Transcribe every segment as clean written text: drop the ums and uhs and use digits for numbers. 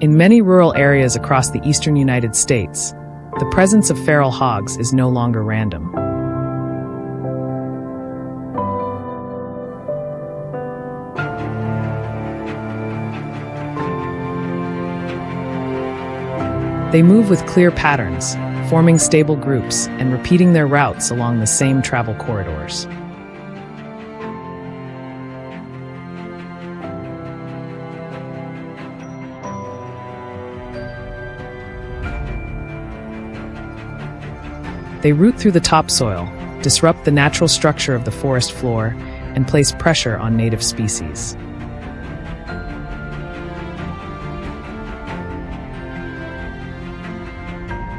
In many rural areas across the eastern United States, the presence of feral hogs is no longer random. They move with clear patterns, forming stable groups and repeating their routes along the same travel corridors. They root through the topsoil, disrupt the natural structure of the forest floor, and place pressure on native species.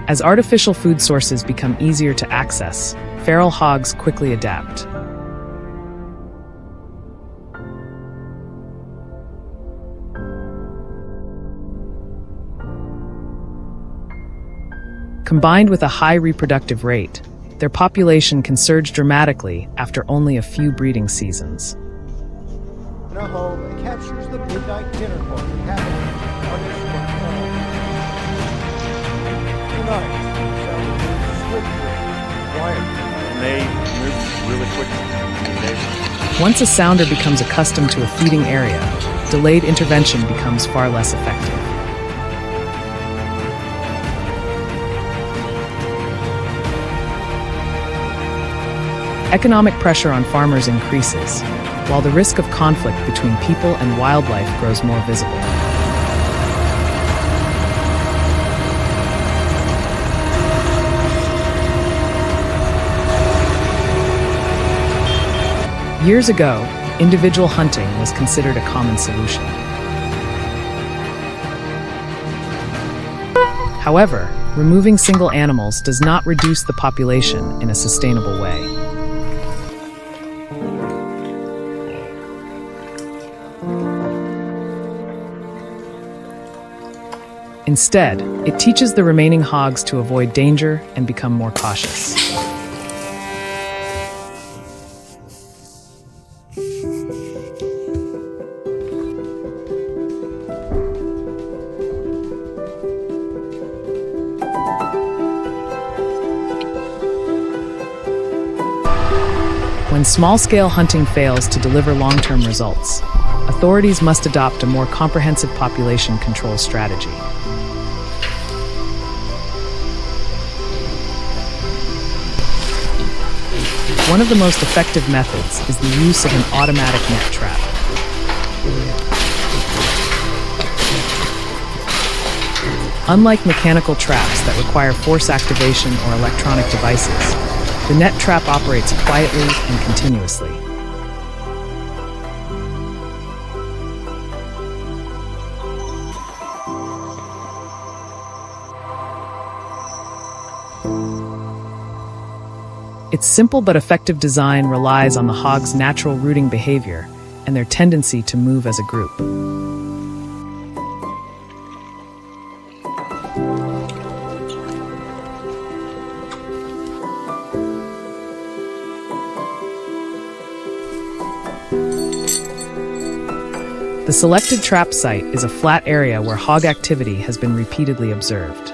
As artificial food sources become easier to access, feral hogs quickly adapt. Combined with a high reproductive rate, their population can surge dramatically after only a few breeding seasons. In a home, it captures the midnight dinner party happening on this tonight. And they move really quickly. Once a sounder becomes accustomed to a feeding area, delayed intervention becomes far less effective. Economic pressure on farmers increases, while the risk of conflict between people and wildlife grows more visible. Years ago, individual hunting was considered a common solution. However, removing single animals does not reduce the population in a sustainable way. Instead, it teaches the remaining hogs to avoid danger and become more cautious. When small-scale hunting fails to deliver long-term results, authorities must adopt a more comprehensive population control strategy. One of the most effective methods is the use of an automatic net trap. Unlike mechanical traps that require force activation or electronic devices, the net trap operates quietly and continuously. Its simple but effective design relies on the hog's natural rooting behavior and their tendency to move as a group. The selected trap site is a flat area where hog activity has been repeatedly observed.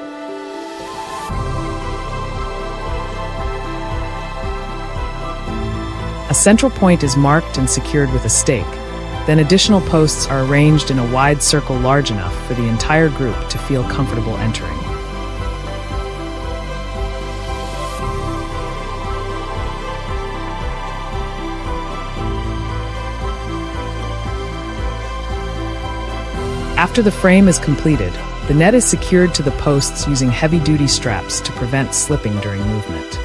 A central point is marked and secured with a stake. Then additional posts are arranged in a wide circle large enough for the entire group to feel comfortable entering. After the frame is completed, the net is secured to the posts using heavy-duty straps to prevent slipping during movement.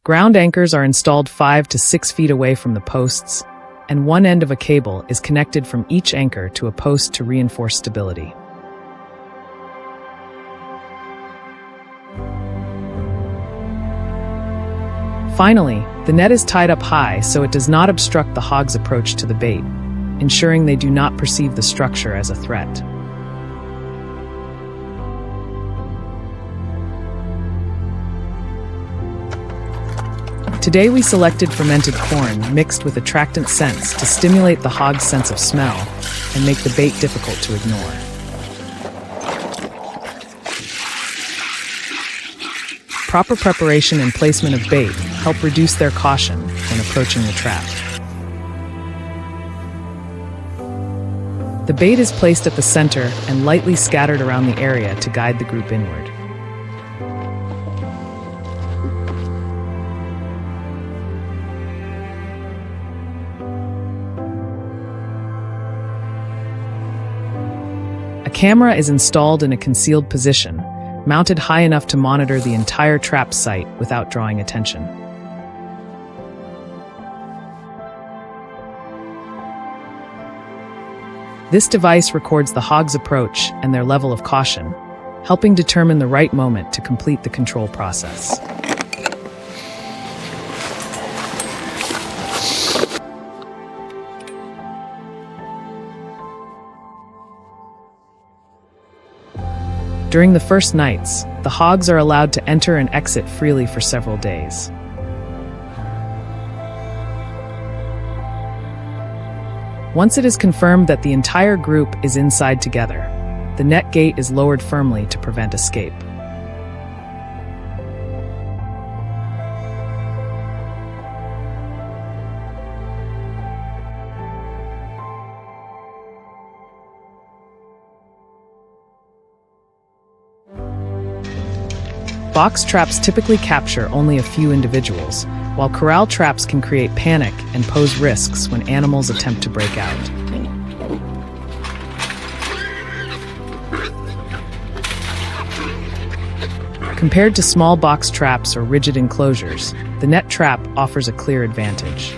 Ground anchors are installed 5 to 6 feet away from the posts, and one end of a cable is connected from each anchor to a post to reinforce stability. Finally, the net is tied up high so it does not obstruct the hog's approach to the bait, ensuring they do not perceive the structure as a threat. Today we selected fermented corn mixed with attractant scents to stimulate the hog's sense of smell and make the bait difficult to ignore. Proper preparation and placement of bait help reduce their caution when approaching the trap. The bait is placed at the center and lightly scattered around the area to guide the group inward. A camera is installed in a concealed position, mounted high enough to monitor the entire trap site without drawing attention. This device records the hog's approach and their level of caution, helping determine the right moment to complete the control process. During the first nights, the hogs are allowed to enter and exit freely for several days. Once it is confirmed that the entire group is inside together, the net gate is lowered firmly to prevent escape. Box traps typically capture only a few individuals, while corral traps can create panic and pose risks when animals attempt to break out. Compared to small box traps or rigid enclosures, the net trap offers a clear advantage.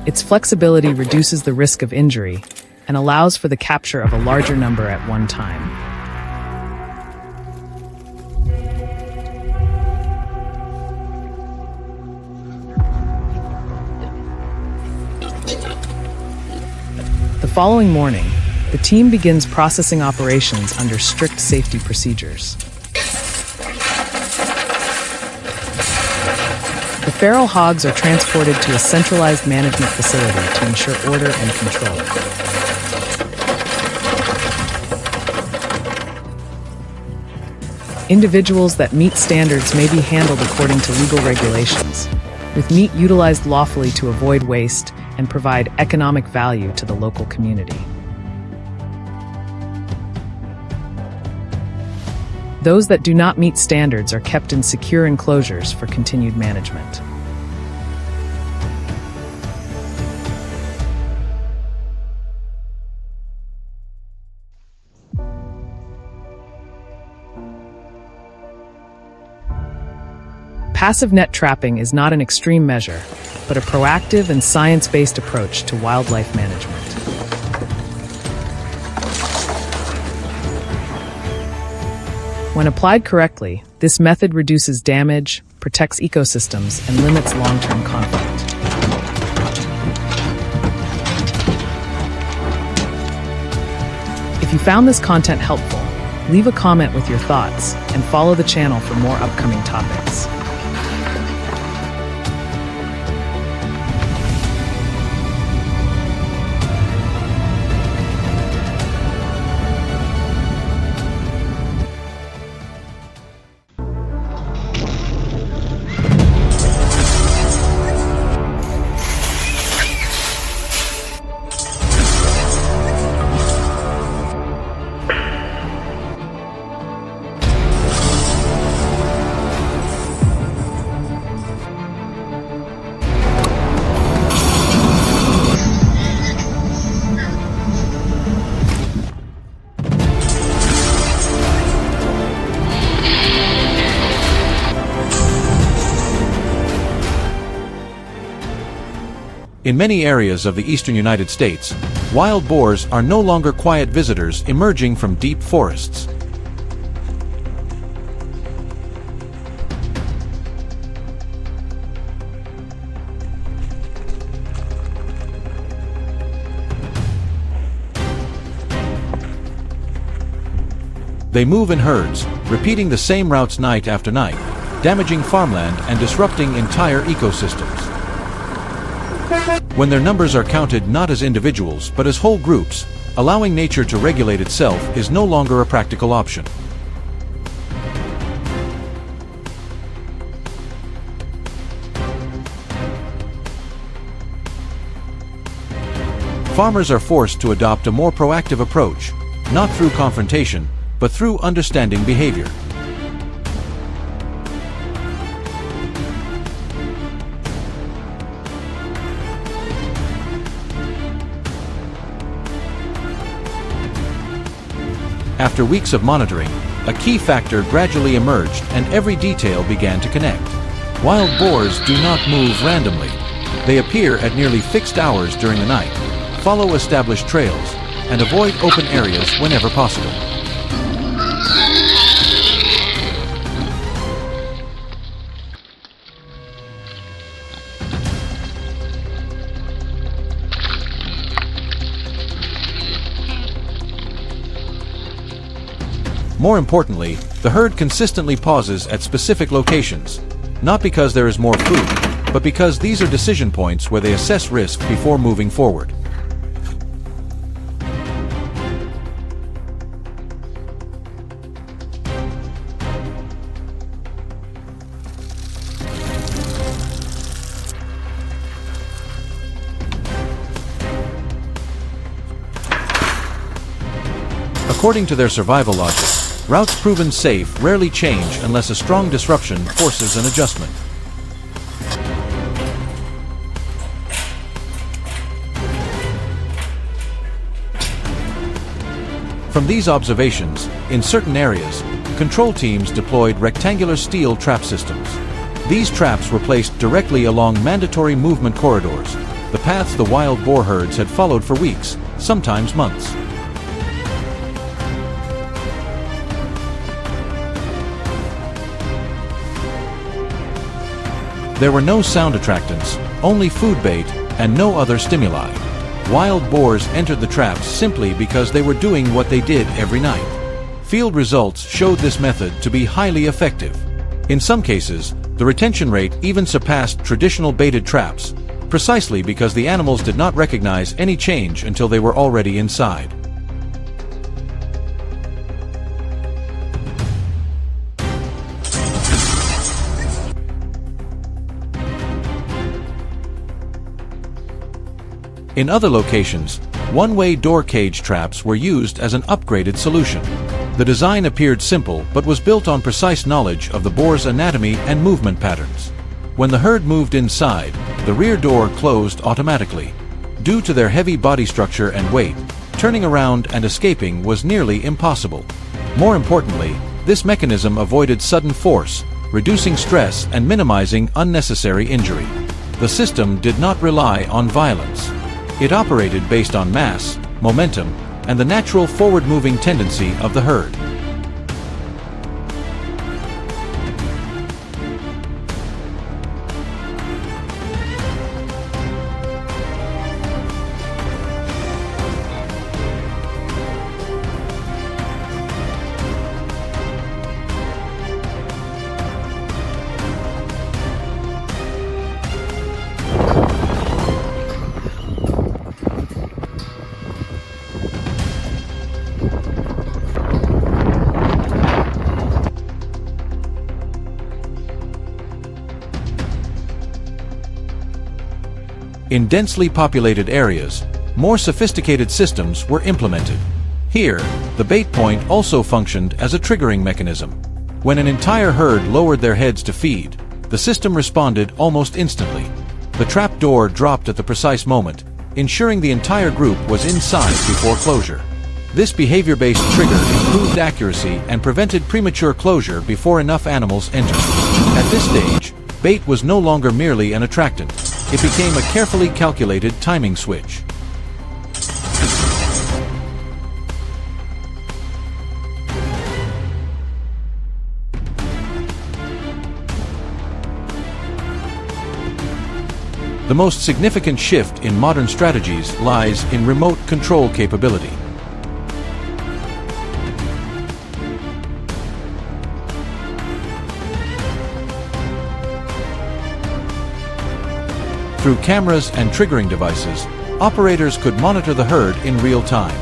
Its flexibility reduces the risk of injury and allows for the capture of a larger number at one time. The following morning, the team begins processing operations under strict safety procedures. The feral hogs are transported to a centralized management facility to ensure order and control. Individuals that meet standards may be handled according to legal regulations, with meat utilized lawfully to avoid waste and provide economic value to the local community. Those that do not meet standards are kept in secure enclosures for continued management. Passive net trapping is not an extreme measure, but a proactive and science-based approach to wildlife management. When applied correctly, this method reduces damage, protects ecosystems, and limits long-term conflict. If you found this content helpful, leave a comment with your thoughts and follow the channel for more upcoming topics. In many areas of the eastern United States, wild boars are no longer quiet visitors emerging from deep forests. They move in herds, repeating the same routes night after night, damaging farmland and disrupting entire ecosystems. When their numbers are counted not as individuals but as whole groups, allowing nature to regulate itself is no longer a practical option. Farmers are forced to adopt a more proactive approach, not through confrontation, but through understanding behavior. After weeks of monitoring, a key factor gradually emerged and every detail began to connect. Wild boars do not move randomly. They appear at nearly fixed hours during the night, follow established trails, and avoid open areas whenever possible. More importantly, the herd consistently pauses at specific locations, not because there is more food, but because these are decision points where they assess risk before moving forward. According to their survival logic, routes proven safe rarely change unless a strong disruption forces an adjustment. From these observations, in certain areas, control teams deployed rectangular steel trap systems. These traps were placed directly along mandatory movement corridors, the paths the wild boar herds had followed for weeks, sometimes months. There were no sound attractants, only food bait, and no other stimuli. Wild boars entered the traps simply because they were doing what they did every night. Field results showed this method to be highly effective. In some cases, the retention rate even surpassed traditional baited traps, precisely because the animals did not recognize any change until they were already inside. In other locations, one-way door cage traps were used as an upgraded solution. The design appeared simple but was built on precise knowledge of the boar's anatomy and movement patterns. When the herd moved inside, the rear door closed automatically. Due to their heavy body structure and weight, turning around and escaping was nearly impossible. More importantly, this mechanism avoided sudden force, reducing stress and minimizing unnecessary injury. The system did not rely on violence. It operated based on mass, momentum, and the natural forward-moving tendency of the herd. In densely populated areas, more sophisticated systems were implemented. Here, the bait point also functioned as a triggering mechanism. When an entire herd lowered their heads to feed, the system responded almost instantly. The trap door dropped at the precise moment, ensuring the entire group was inside before closure. This behavior-based trigger improved accuracy and prevented premature closure before enough animals entered. At this stage, bait was no longer merely an attractant. It became a carefully calculated timing switch. The most significant shift in modern strategies lies in remote control capability. Through cameras and triggering devices, operators could monitor the herd in real time.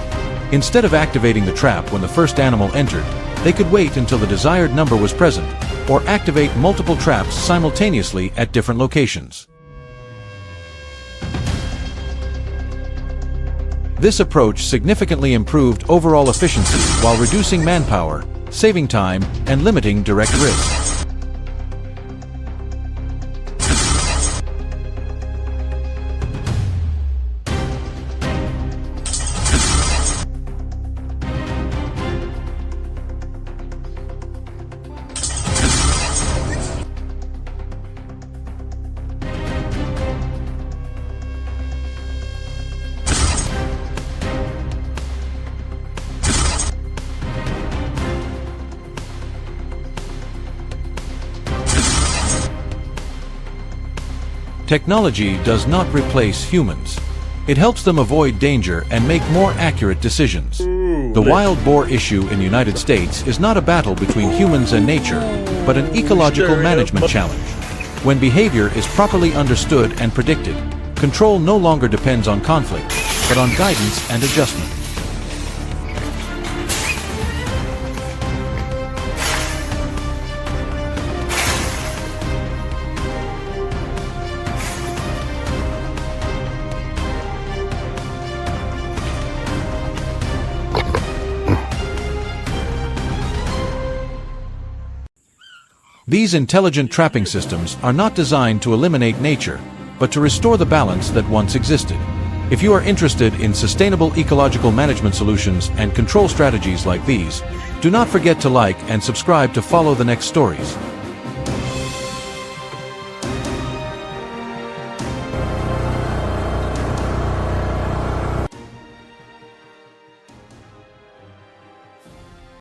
Instead of activating the trap when the first animal entered, they could wait until the desired number was present, or activate multiple traps simultaneously at different locations. This approach significantly improved overall efficiency while reducing manpower, saving time, and limiting direct risks. Technology does not replace humans. It helps them avoid danger and make more accurate decisions. The wild boar issue in the United States is not a battle between humans and nature, but an ecological management challenge. When behavior is properly understood and predicted, control no longer depends on conflict, but on guidance and adjustment. These intelligent trapping systems are not designed to eliminate nature, but to restore the balance that once existed. If you are interested in sustainable ecological management solutions and control strategies like these, do not forget to like and subscribe to follow the next stories.